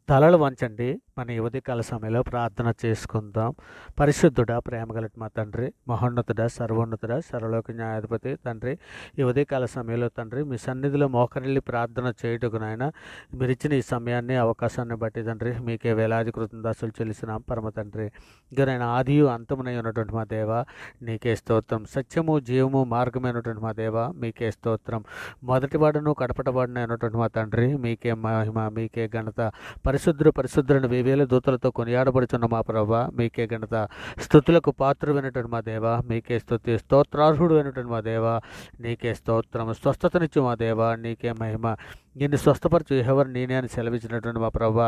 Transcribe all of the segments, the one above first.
తలలు వంచండి. మన ఈ ఉదయకాల సమయంలో ప్రార్థన చేసుకుందాం. పరిశుద్ధుడా, ప్రేమగలటి మా తండ్రి, మహోన్నతుడా, సర్వోన్నతుడా, సర్వలోక న్యాయాధిపతి తండ్రి, ఈ ఉదయకాల సమయంలో తండ్రి మీ సన్నిధిలో మోకరిల్లి ప్రార్థన చేయుటకు నాయన మీరిచ్చిన ఈ సమయాన్ని, అవకాశాన్ని బట్టి తండ్రి మీకే వేలాది కృతజ్ఞతాస్తులు చెల్లిస్తున్నాం పరమ తండ్రి. ఇక నాయన ఆదియు అంతమునై ఉన్నటువంటి మా దేవ నీకే స్తోత్రం. సత్యము, జీవము, మార్గమైనటువంటి మా దేవ మీకే స్తోత్రం. మొదటివాడును కడపటవాడునైనటువంటి మా తండ్రి మీకే మహిమ, మీకే ఘనత. పరిశుద్ధులను వేవేల దూతలతో కొనియాడబడుచున్న మా ప్రభ మీకే ఘనత. స్తుతులకు పాత్రుడైనటువంటి మా దేవ మీకే స్తుతి. స్తోత్రార్హుడు అయినటువంటి మా దేవ నీకే స్తోత్రం. స్వస్థతనిచ్చు మా దేవ నీకే మహిమ. నిన్ను స్వస్థపరచు ఎవరు నేనే అని సెలవిచ్చినటువంటి మా ప్రభ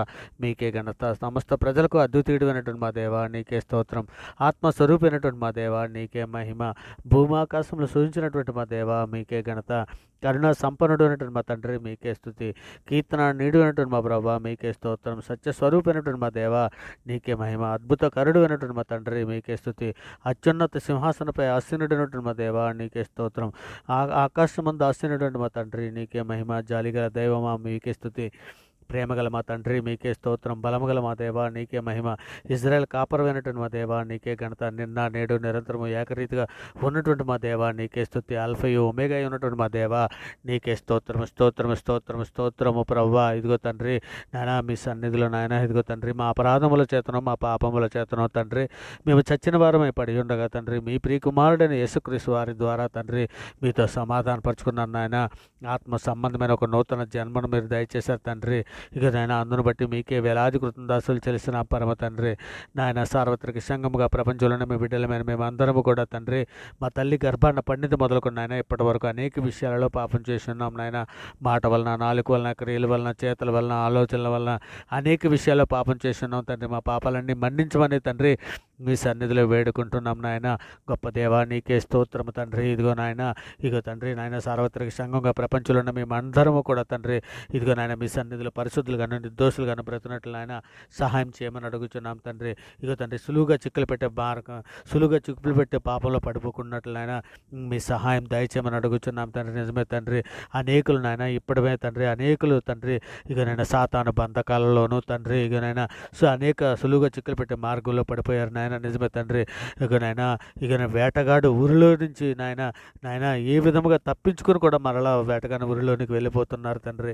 మీకే ఘనత. సమస్త ప్రజలకు అద్వితీయుడు అయినటువంటి మా దేవ నీకే స్తోత్రం. ఆత్మస్వరూపైనటువంటి మా దేవ నీకే మహిమ. భూమాకాశంలో సూచించినటువంటి మా దేవ మీకే ఘనత. కరుణ సంపన్నుడు అయినటువంటి మా తండ్రి మీకే స్తుతి. కీర్తన నీడు అయినటువంటి మా ప్రభ మీకే స్తోత్రం. సత్యస్వరూపమైనటువంటి మా దేవ నీకే మహిమ. అద్భుత కరుడు అయినటువంటి మా తండ్రి మీకే స్తుతి. అత్యున్నత సింహాసనపై ఆసీనుడైనటువంటి మా దేవ నీకే స్తోత్రం. ఆకాశమందు ఆసీనుడైనటువంటి మా తండ్రి నీకే మహిమ. జాలిగల దైవమా మీకే స్తుతి. ప్రేమగల మా తండ్రి మీకే స్తోత్రం. బలముగల మా దేవ నీకే మహిమ. ఇజ్రాయెల్ కాపరమైనటువంటి మా దేవ నీకే ఘనత. నిన్న నేడు నిరంతరము ఏకరీతిగా ఉన్నటువంటి మా దేవ నీకే స్తుతి. ఆల్ఫయు ఒమేగా ఉన్నటువంటి మా దేవ నీకే స్తోత్రము స్తోత్రము స్తోత్రము స్తోత్రము ప్రవ్వా. ఇదిగో తండ్రి నాయన మీ సన్నిధిలో నాయన ఇదిగో తండ్రి మా అపరాధముల చేతనో మా పాపముల చేతనో తండ్రి మేము చచ్చిన వారమై పడి ఉండగా తండ్రి మీ ప్రియకుమారుడైన యేసుక్రీస్తు వారి ద్వారా తండ్రి మీతో సమాధానపరుచుకున్నాను నాయన. ఆత్మ సంబంధమైన ఒక నూతన జన్మను మీరు దయచేశారు తండ్రి. ఇక నాయన అందును బట్టి మీకే వేలాది కృతజ్ఞతాస్తులు చెల్లిస్తున్న పరమ తండ్రి. నాయన సార్వత్రిక సంఘముగా ప్రపంచంలోనే మీ బిడ్డలమైన మేము అందరము కూడా తండ్రి మా తల్లి గర్భాన్న పండిత మొదలుకొని నాయన ఇప్పటి వరకు అనేక విషయాలలో పాపం చేసి ఉన్నాం నాయన. మాట వలన, నాలుక వలన, క్రియల వలన, చేతల వలన, ఆలోచనల వలన అనేక విషయాల్లో పాపం చేసి ఉన్నాం తండ్రి. మా పాపాలన్నీ మన్నించమని తండ్రి మీ సన్నిధిలో వేడుకుంటున్నాం నాయన. గొప్ప దేవా నీకే స్తోత్రము తండ్రి. ఇదిగో నాయన ఇదిగో తండ్రి నాయన సార్వత్రిక సంఘంగా ప్రపంచంలో ఉన్న మేము అందరము కూడా తండ్రి ఇదిగో నాయన మీ సన్నిధిలో పరిశుద్ధులుగాను నిర్దోషులుగాను బ్రతున్నట్లు నాయన సహాయం చేయమని అడుగుచున్నాం తండ్రి. ఇదిగో తండ్రి సులువుగా చిక్కులు పెట్టే పాపంలో పడిపోకున్నట్లు నాయన మీ సహాయం దయచేయమని అడుగుచున్నాం తండ్రి. నిజమే తండ్రి అనేకులు నాయన ఇప్పటివే తండ్రి అనేకులు తండ్రి ఇక నాయన సాతాను బంధకాలలోనూ తండ్రి ఇక నాయన అనేక సులువుగా చిక్కులు పెట్టే మార్గంలో పడిపోయారు నాయన. నిజమే తండ్రి ఇక వేటగాడు ఊరిలో నుంచి నాయన ఏ విధముగా తప్పించుకుని కూడా మరలా వేటగాని ఊరిలోనికి వెళ్ళిపోతున్నారు తండ్రి.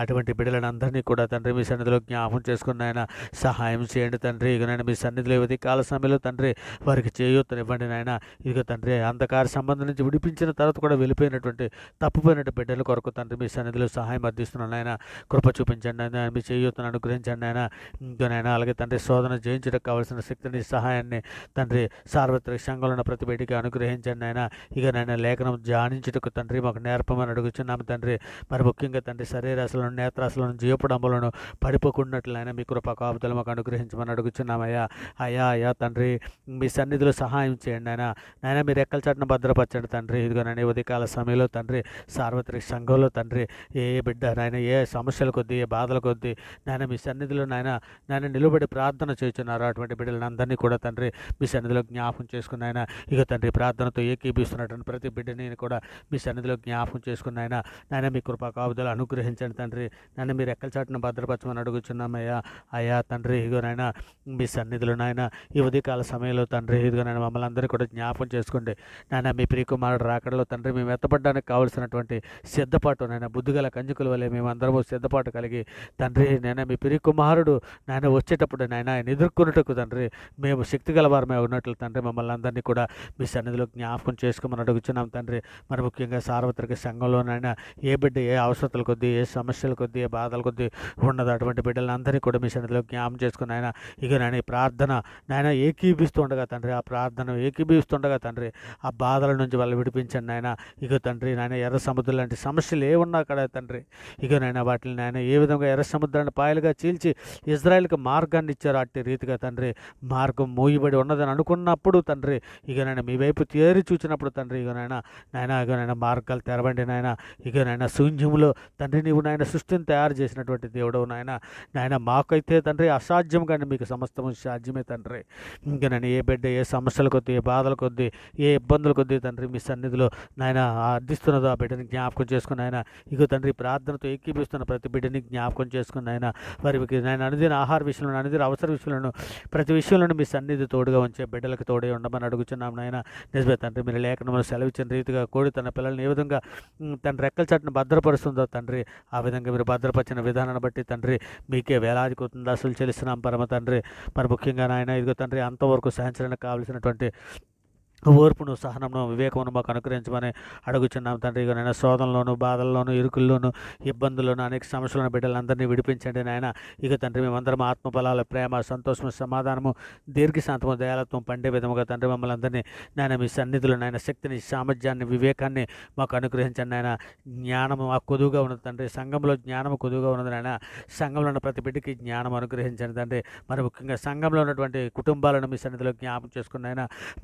అటువంటి బిడ్డలను అందరినీ కూడా తండ్రి మీ సన్నిధిలో జ్ఞాపం చేసుకుని ఆయన సహాయం చేయండి తండ్రి. ఇక నేను మీ సన్నిధిలో ఇవ్వది కాల సమయంలో తండ్రి వారికి చేయూతనివ్వండి నాయన. ఇక తండ్రి అంధకార సంబంధం నుంచి విడిపించిన తర్వాత కూడా వెళ్ళిపోయినటువంటి తప్పిపోయినటువంటి బిడ్డల కొరకు తండ్రి మీ సన్నిధిలో సహాయం అందిస్తున్నాను ఆయన. కృప చూపించండి ఆయన. మీ చేయూతను అనుగ్రహించండి ఆయన. ఇంకనైనా అలాగే తండ్రి శోధన జయించడానికి కావాల్సిన శక్తిని సహాయాన్ని తండ్రి సార్వత్రిక సంఘంలో ఉన్న ప్రతి బిడ్డకి అనుగ్రహించండి ఆయన. ఇక నాయన లేఖనం ధ్యానించుటకు తండ్రి మాకు నేర్పమని అడుగుచున్నాము తండ్రి. మరి ముఖ్యంగా తండ్రి శరీరాశలను, నేత్రాశలను, జీవపడంబులను పడిపోకున్నట్లు ఆయన మీ కృప కాపుదలు మాకు అనుగ్రహించమని అడుగుచున్నామయ్యా. అయ్యా తండ్రి మీ సన్నిధిలో సహాయం చేయండి నాయన మీరు ఎక్కల చాటున భద్రపరచండి తండ్రి. ఇదిగో నాయన ఉదయకాల సమయంలో తండ్రి సార్వత్రిక సంఘంలో తండ్రి ఏ బిడ్డ నాయన ఏ సమస్యల కొద్దీ ఏ బాధల కొద్దీ నాయన మీ సన్నిధిలో నాయన నిలబడి ప్రార్థన చేస్తున్నారు. అటువంటి బిడ్డలను అందరినీ కూడా తండ్రి మీ సన్నిధిలో జ్ఞాపకం చేసుకుని ఆయన ఇక తండ్రి ప్రార్థనతో ఏకీభిస్తున్నటువంటి ప్రతి బిడ్డని కూడా మీ సన్నిధిలో జ్ఞాపకం చేసుకుని నాయన మీ కృపా కాపుదలు అనుగ్రహించండి తండ్రి. నాయన మీరు ఎక్కల చాటున భద్రపరచమని అడుగుచున్నామయ్యా. అయ్యా తండ్రి ఇదిగో నాయన మీ సన్నిధిలో నాయన ఈ ఉదయకాల సమయంలో తండ్రి ఇదిగో నాయన మమ్మల్ని అందరినీ కూడా జ్ఞాపకం చేసుకోండి నాయన. మీ ప్రియకుమారుడు రాకడలో తండ్రి మేము ఎత్తపడడానికి కావలసినటువంటి సిద్ధపాటు నాయన బుద్ధిగల కంజుకుల వల్లే మేము అందరము సిద్ధపాటు కలిగి తండ్రి నాయన మీ ప్రియకుమారుడు నాయన వచ్చేటప్పుడు నాయన ఆయన ఎదుర్కొన్నట్టుకు తండ్రి మేము శక్తి గలవారమే ఉన్నట్లు తండ్రి మమ్మల్ని అందరినీ కూడా మీ సన్నిధిలో జ్ఞాపకం చేసుకోమని అడుగుచున్నాం తండ్రి. మరి ముఖ్యంగా సార్వత్రిక సంఘంలోనైనా ఏ బిడ్డ ఏ అవసరతల కొద్దీ ఏ సమస్యల కొద్దీ ఏ బాధల కొద్దీ ఉన్నది అటువంటి బిడ్డలందరినీ కూడా మీ సన్నిధిలో జ్ఞాపకం చేసుకుని ఆయన ఇక నాయన ఈ ప్రార్థన నాయన ఏకీభిస్తుండగా తండ్రి ఆ ప్రార్థన ఏకీభిస్తుండగా తండ్రి ఆ బాధల నుంచి వాళ్ళు విడిపించండి నాయన. ఇక తండ్రి నాయన ఎర్ర సముద్రం లాంటి సమస్యలు ఏమున్నా కదా తండ్రి ఇక నాయన వాటిని నాయన ఏ విధంగా ఎర్ర సముద్రాన్ని పాయలుగా చీల్చి ఇజ్రాయెల్కి మార్గాన్ని ఇచ్చారు అట్టి రీతిగా తండ్రి మార్గం మూయబడి ఉన్నదని అనుకున్నప్పుడు తండ్రి ఇక నాయన మీ వైపు తేరి చూచినప్పుడు తండ్రి ఇక నాయన మార్గాలు తెరవండి నాయన. ఇక నాయన శూన్యములో తండ్రి నీవు నాయన సృష్టిని తయారు చేసి చేసినటువంటి దేవుడవు నాయన. నాయన మాకైతే తండ్రి అసాధ్యం కానీ మీకు సమస్తము సాధ్యమే తండ్రి. ఇంకా నేను ఏ బిడ్డ ఏ సమస్యల కొద్దీ, ఏ బాధల కొద్దీ, ఏ ఇబ్బందుల కొద్దీ తండ్రి మీ సన్నిధిలో నాయన అర్థిస్తున్నదో ఆ బిడ్డని జ్ఞాపకం చేసుకుని ఆయన ఇగో తండ్రి ప్రార్థనతో ఏకీపిస్తున్న ప్రతి బిడ్డని జ్ఞాపకం చేసుకుని ఆయన వారికి నేను అనుదిన ఆహార విషయంలో, అనుదిన అవసర విషయంలో, ప్రతి విషయంలోనూ మీ సన్నిధి తోడుగా ఉంచే బిడ్డలకు తోడే ఉండమని అడుగుచున్నాం నాయన. నిజమే తండ్రి, మీరు లేఖనంలో సెలవిచ్చిన రీతిగా కోడి తన పిల్లల్ని ఏ విధంగా తన రెక్కల చాటును భద్రపరుస్తుందో తండ్రి, ఆ విధంగా మీరు భద్రపరిచిన విధానాన్ని బట్టి తండ్రి మీకే వేలాది కృతజ్ఞతలు చెల్లిస్తున్నాం పరమ తండ్రి. మరి ముఖ్యంగా నాయన ఇదిగో తండ్రి అంతవరకు సహించడానికి కావలసినటువంటి ఓర్పును, సహనమును, వివేకమును మాకు అనుగ్రహించమని అడుగుచున్నాం తండ్రి. ఇక నాయన శోధనలోను, బాధల్లోను, ఇరుకుల్లోను, ఇబ్బందుల్లోను, అనేక సమస్యలను బిడ్డలందరినీ విడిపించండి నాయన. ఇక తండ్రి మేమందరం ఆత్మఫలాల ప్రేమ, సంతోషము, సమాధానము, దీర్ఘశాంతము, దయాలత్వం పండే విధముగా తండ్రి మమ్మల్ని అందరినీ నాయన మీ సన్నిధిలో నాయన శక్తిని, సామర్థ్యాన్ని, వివేకాన్ని మాకు అనుగ్రహించండి నాయన. జ్ఞానము మాకు కొదువుగా ఉన్నది తండ్రి, సంఘంలో జ్ఞానము కొదువుగా ఉన్నది నాయన. సంఘంలో ఉన్న ప్రతి బిడ్డకి జ్ఞానం అనుగ్రహించండి తండ్రి. మరి ముఖ్యంగా సంఘంలో ఉన్నటువంటి కుటుంబాలను మీ సన్నిధిలో జ్ఞాపకం చేసుకున్న ఆయన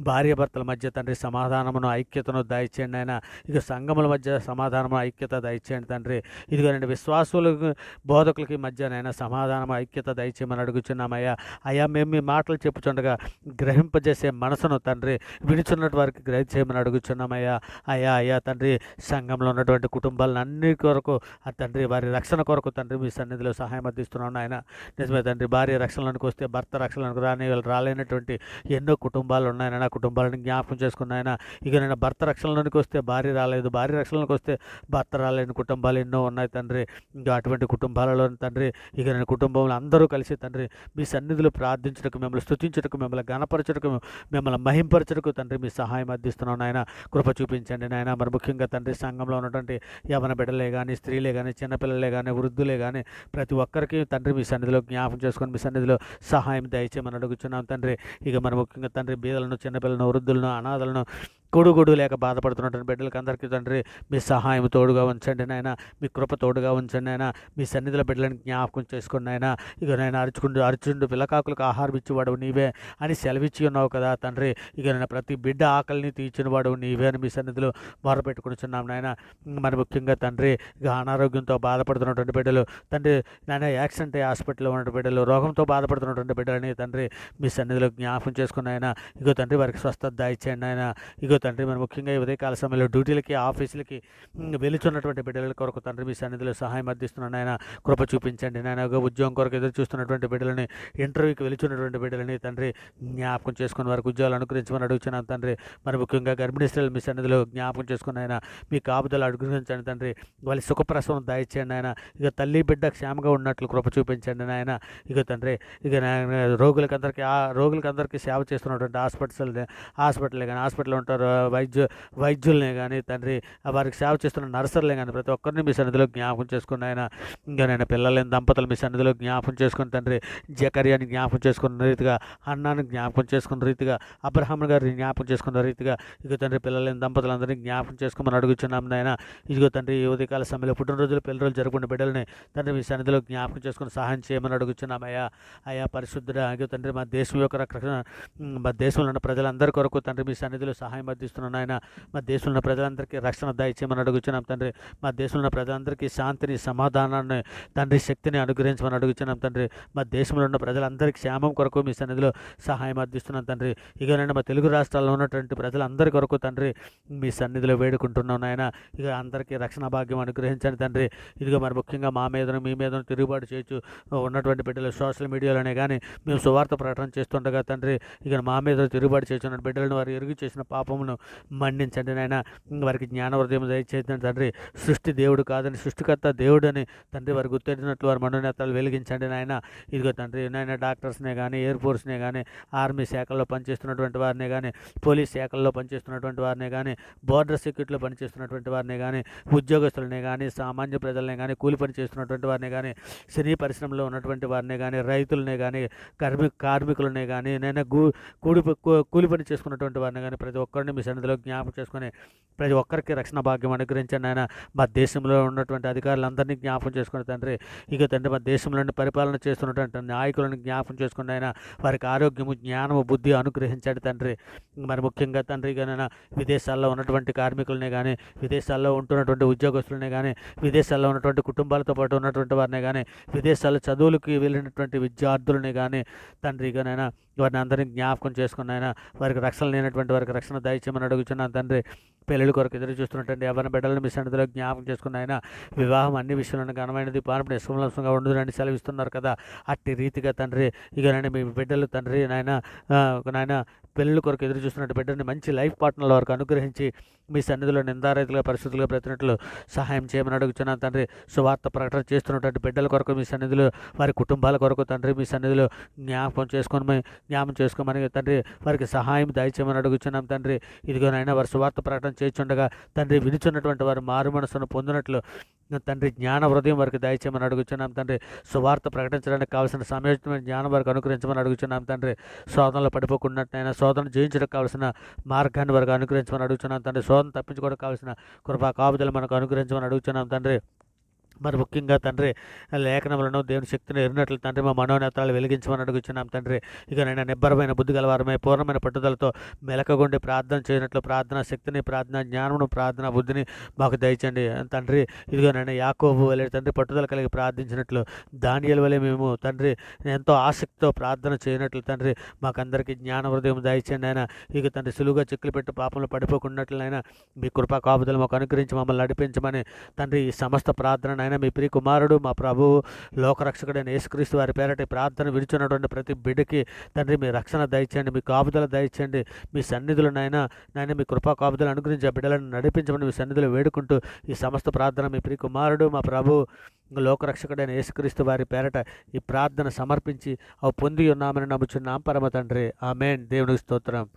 భార్యాభర్తల మధ్య తండ్రి సమాధానమును, ఐక్యతను దయచేయండి ఆయన. ఇక సంఘముల మధ్య సమాధానము, ఐక్యత దయచేయండి తండ్రి. ఇదిగోనండి విశ్వాసులకు, బోధకులకి మధ్యనైనా సమాధానము, ఐక్యత దయచేయమని అడుగుచున్నామయ్యా. అయ్యా మేము మీ మాటలు చెప్పుచుండగా గ్రహింపజేసే మనసును తండ్రి వినిచున్నట్టు వారికి గ్రహించేయమని అడుగుచున్నామయ్యా. అయ్యా తండ్రి సంఘంలో ఉన్నటువంటి కుటుంబాలను అన్ని కొరకు ఆ తండ్రి వారి రక్షణ కొరకు తండ్రి మీ సన్నిధిలో సహాయం అందిస్తున్నాను ఆయన. నిజమే తండ్రి, భార్య రక్షణలోనికి వస్తే భర్త రక్షణలోనికి రాలేనటువంటి ఎన్నో కుటుంబాలు ఉన్నాయని ఆ కుటుంబాలను జ్ఞాపకం చేసుకున్నాయన. ఇక నేను భర్త రక్షణలోనికి వస్తే భార్య రాలేదు, భార్య రక్షణలోకి వస్తే భర్త రాలేని కుటుంబాలు ఎన్నో ఉన్నాయి తండ్రి. ఇంకా అటువంటి కుటుంబాలలో తండ్రి ఇక నేను కుటుంబంలో అందరూ కలిసి తండ్రి మీ సన్నిధిలో ప్రార్థించటకు, మిమ్మల్ని స్తుతించటకు, మిమ్మల్ని గణపరచటకు, మిమ్మల్ని మహింపరచటకు తండ్రి మీ సహాయం అందిస్తున్నాం నాయన. కృప చూపించండి నాయన. మరి ముఖ్యంగా తండ్రి సంఘంలో ఉన్నటువంటి యవన బిడ్డలే కానీ, స్త్రీలే కానీ, చిన్నపిల్లలే కానీ, వృద్ధులే కానీ ప్రతి ఒక్కరికి తండ్రి మీ సన్నిధిలో జ్ఞాపకం చేసుకొని మీ సన్నిధిలో సహాయం దయచేయమని అడుగుచున్నాం తండ్రి. ఇక మరి ముఖ్యంగా తండ్రి బీదలను, చిన్నపిల్లలను, వృద్ధులను, అనాథలను, కొడుగొడు లేక బాధపడుతున్నటువంటి బిడ్డలకి అందరికీ తండ్రి మీ సహాయం తోడుగా ఉంచండి నాయన. మీ కృప తోడుగా ఉంచండి నాయన. మీ సన్నిధిలో బిడ్డలను జ్ఞాపకం చేసుకుని నాయన. ఇక నేను అరుచుండు పిల్లకాకులకు ఆహారం ఇచ్చేవాడు నీవే అని సెలవిచ్చి ఉన్నావు కదా తండ్రి. ఇక నేను ప్రతి బిడ్డ ఆకలిని తీర్చిన వాడు నీవే అని మీ సన్నిధిలో మొరపెట్టుకునిచున్నాం నాయన. మరి ముఖ్యంగా తండ్రి ఇక అనారోగ్యంతో బాధపడుతున్నటువంటి బిడ్డలు తండ్రి, నాయన యాక్సిడెంట్ హాస్పిటల్లో ఉన్న బిడ్డలు, రోగంతో బాధపడుతున్నటువంటి బిడ్డలని తండ్రి మీ సన్నిధిలో జ్ఞాపకం చేసుకుని ఆయన ఇగో తండ్రి వారికి స్వస్థత దయచేయండి ఆయన. ఇగో తండ్రి మరి ముఖ్యంగా ఈ ఉదయకాల సమయంలో డ్యూటీలకి, ఆఫీసులకి వెలుచున్నటువంటి బిడ్డల కొరకు తండ్రి మీ సన్నిధిలో సహాయం అందిస్తున్నాను ఆయన. కృప చూపించండి నాయన. ఉద్యోగం కొరకు ఎదురు చూస్తున్నటువంటి బిడ్డలని, ఇంటర్వ్యూకి వెలుచున్నటువంటి బిడ్డలని తండ్రి జ్ఞాపకం చేసుకుని వారికి ఉద్యోగాలు అనుగ్రహించమని అడుగుతున్నాను తండ్రి. మరి ముఖ్యంగా గర్భిణీ స్త్రీలు మీ సన్నిధిలో జ్ఞాపకం చేసుకుని ఆయన మీ కాపుదలు అనుగ్రహించండి తండ్రి. వాళ్ళ సుఖప్రసవం దయచేయండి ఆయన. ఇక తల్లి బిడ్డ క్షేమంగా ఉన్నట్లు కృప చూపించండి నాయన. ఇక తండ్రి ఇక రోగులకందరికీ సేవ చేస్తున్నటువంటి హాస్పిటల్ కానీ, హాస్పిటల్లో ఉంటారు వైద్యులనే కానీ తండ్రి, వారికి సేవ చేస్తున్న నర్సర్లే కానీ ప్రతి ఒక్కరిని మీ సన్నిధిలో జ్ఞాపకం చేసుకుని ఆయన. ఇంకా నేను పిల్లలేని దంపతులు మీ సన్నిధిలో జ్ఞాపకం చేసుకుని తండ్రి, జకర్యాని జ్ఞాపకం చేసుకున్న రీతిగా, అన్నాన్ని జ్ఞాపకం చేసుకున్న రీతిగా, అబ్రహాం గారిని జ్ఞాపకం చేసుకున్న రీతిగా ఇక తండ్రి పిల్లలేని దంపతులందరినీ జ్ఞాపకం చేసుకోమని అడుగుచున్నాం నాయన. ఇదిగో తండ్రి ఈ ఉదయకాల సమయంలో పుట్టినరోజులు, పెళ్లిరోజులు జరుపుకున్న బిడ్డలని తండ్రి మీ సన్నిధిలో జ్ఞాపకం చేసుకుని సహాయం చేయమని అడుగుచున్నాం అయ్యా పరిశుద్ధుడా. ఇక తండ్రి మా దేశం యొక్క రక్షణ, మా దేశంలో ఉన్న ప్రజలందరి కొరకు తండ్రి మీ సన్నిధిలో సహాయం అందిస్తున్నాను ఆయన. మా దేశంలో ఉన్న ప్రజలందరికీ రక్షణ దయచేయమని అడుగుచున్నాం తండ్రి. మా దేశంలో ఉన్న ప్రజలందరికీ శాంతిని, సమాధానాన్ని తండ్రి, శక్తిని అనుగ్రహించమని అడుగుచున్నాం తండ్రి. మా దేశంలో ఉన్న ప్రజలందరికీ క్షేమం కొరకు మీ సన్నిధిలో సహాయం అందిస్తున్నాం తండ్రి. ఇక నేను మా తెలుగు రాష్ట్రాల్లో ఉన్నటువంటి ప్రజలందరి కొరకు తండ్రి మీ సన్నిధిలో వేడుకుంటున్నాను ఆయన. ఇక అందరికీ రక్షణ భాగ్యం అనుగ్రహించండి తండ్రి. ఇదిగో మరి ముఖ్యంగా మా మీదను, మీ మీదను తిరుగుబాటు చేయొచ్చు ఉన్నటువంటి బిడ్డలు సోషల్ మీడియాలోనే కానీ మేము సువార్త ప్రకటన చేస్తుండగా తండ్రి ఇక మా మీద తిరుగుబాటు చేస్తున్న బిడ్డలను వారు ఎరుగు చేసిన పాపమును మన్నించండి నాయన. వారికి జ్ఞాన హృదయం దయచేయండి తండ్రి. సృష్టి దేవుడు కాదని, సృష్టికర్త దేవుడు అని తండ్రి వారు గుర్తెరిగినట్లు వారి మనోనేతలు వెలిగించండి నాయన. ఇదిగో తండ్రి నాయన డాక్టర్స్నే కానీ, ఎయిర్ ఫోర్స్నే కానీ, ఆర్మీ శాఖల్లో పనిచేస్తున్నటువంటి వారినే కానీ, పోలీస్ శాఖల్లో పనిచేస్తున్నటువంటి వారినే కానీ, బోర్డర్ సెక్యూరిటీలో పనిచేస్తున్నటువంటి వారినే కానీ, ఉద్యోగస్తులనే కానీ, సామాన్య ప్రజలనే కానీ, కూలి పని చేస్తున్నటువంటి వారిని కానీ, సినీ పరిశ్రమలో ఉన్నటువంటి వారిని కానీ, రైతులనే కానీ, కార్మికులనే కానీ, నేను కూలి పని చేసుకున్నటువంటి వారిని కానీ ప్రతి ఒక్కరిని మీ సన్నిధిలో జ్ఞాపకం చేసుకొని ప్రతి ఒక్కరికి రక్షణ భాగ్యం అనుగ్రహించండి ఆయన. మా దేశంలో ఉన్నటువంటి అధికారులందరినీ జ్ఞాపకం చేసుకుని తండ్రి, ఇక తండ్రి మా దేశంలోని పరిపాలన చేస్తున్నటువంటి నాయకులను జ్ఞాపకం చేసుకుని ఆయన వారికి ఆరోగ్యము, జ్ఞానము, బుద్ధి అనుగ్రహించండి తండ్రి. మరి ముఖ్యంగా తండ్రి కానీ విదేశాల్లో ఉన్నటువంటి కార్మికులనే కానీ, విదేశాల్లో ఉంటున్నటువంటి ఉద్యోగస్తులనే కానీ, విదేశాల్లో ఉన్నటువంటి కుటుంబాలతో పాటు ఉన్నటువంటి వారిని కానీ, విదేశాల్లో చదువులకి వెళ్ళినటువంటి విద్యార్థులని కానీ తండ్రి కానీ వారిని అందరినీ జ్ఞాపకం చేసుకుని ఆయన వారికి రక్షణ లేనటువంటి వారికి రక్షణ దయచేయమని అడుగుతున్నాను తండ్రి. పెళ్ళిళ్ళ కొరకు ఎదురు చూస్తున్నటువంటి ఎవరి బిడ్డలను మీ సన్నిధిలో జ్ఞాపకం చేసుకుని ఆయన వివాహం అన్ని విషయంలో ఘనమైనది, పాపం నిష్కలంసంగా ఉండదునని సెలవిస్తున్నారు కదా, అట్టి రీతిగా తండ్రి ఇక నాయన మీ బిడ్డలు తండ్రి నాయన పెళ్ళిళ్ళ కొరకు ఎదురు చూస్తున్నట్టు బిడ్డని మంచి లైఫ్ పార్ట్నర్ల వరకు అనుగ్రహించి మీ సన్నిధిలో నిందారైతులుగా పరిస్థితులుగా బ్రతినట్లు సహాయం చేయమని అడుగుతున్నాను తండ్రి. సువార్త ప్రకటన చేస్తున్నటువంటి బిడ్డల కొరకు మీ సన్నిధిలో వారి కుటుంబాల కొరకు తండ్రి మీ సన్నిధిలో జ్ఞాపకం చేసుకోమని తండ్రి వారికి సహాయం దయచేయమని అడుగుతున్నాం తండ్రి. ఇదిగోనైనా వారి సువార్త ప్రకటన చేస్తుండగా తండ్రి వినుచున్నటువంటి వారు మారు మనసును పొందినట్లు తండ్రి జ్ఞాన హృదయం వారికి దయచేయమని అడుగుతున్నాం తండ్రి. సువార్త ప్రకటించడానికి కావాల్సిన సమయోచితమైన జ్ఞానం వారికి అనుగ్రహించమని అడుగుతున్నాం తండ్రి. శోధనలో పడిపోకున్నట్టయినా శోధన జయించడానికి కావాల్సిన మార్గాన్ని వారికి అనుగ్రహించమని అడుగుతున్నాం తండ్రి. శోధన తప్పించుకోవడానికి కావాల్సిన కృపా కాపుదలు మనకు అనుగ్రహించమని అడుగుతున్నాం తండ్రి. మరి ముఖ్యంగా తండ్రి లేఖనములను దేవుని శక్తిని ఎరిగినట్లు తండ్రి మా మనోనేత్రాలు వెలిగించమని అడుగుచున్నాం తండ్రి. ఇక నేను నిబ్బరమైన బుద్ధి గలవారమై పూర్ణమైన పట్టుదలతో మెలకగొండి ప్రార్థన చేయనట్లు ప్రార్థనా శక్తిని, ప్రార్థనా జ్ఞానమును, ప్రార్థనా బుద్ధిని మాకు దయచండి తండ్రి. ఇదిగో నేను యాకోబు వలె తండ్రి పట్టుదల కలిగి ప్రార్థించినట్లు, దానియేలు వలె మేము తండ్రి ఎంతో ఆసక్తితో ప్రార్థన చేయనట్లు తండ్రి మాకందరికీ జ్ఞాన హృదయం దయచండి ఆయన. ఇక తండ్రి సులువుగా చిక్కులు పెట్టి పాపంలో పడిపోకున్నట్లయినా మీ కృపా కాపుదలు మాకు అనుగ్రహించి మమ్మల్ని నడిపించమని తండ్రి ఈ సమస్త ప్రార్థన మీ ప్రియ కుమారుడు మా ప్రభువు లోకరక్షకుడైన యేసుక్రీస్తు వారి పేరటి ప్రార్థన విడుచున్నటువంటి ప్రతి బిడ్డకి తండ్రి మీ రక్షణ దయచేయండి, మీ కాపుదల దయచేయండి, మీ సన్నిధులు నాయన మీ కృపా కాపుదలు అనుగ్రహించి ఆ బిడ్డలను నడిపించమని మీ సన్నిధులు వేడుకుంటూ ఈ సమస్త ప్రార్థన మీ ప్రియ కుమారుడు మా ప్రభువు లోకరక్షకుడైన యేసుక్రీస్తు వారి పేరట ఈ ప్రార్థన సమర్పించి అవి పొంది ఉన్నామని నమ్ముచున్నాం పరమ తండ్రి. ఆమేన్. దేవునికి స్తోత్రం.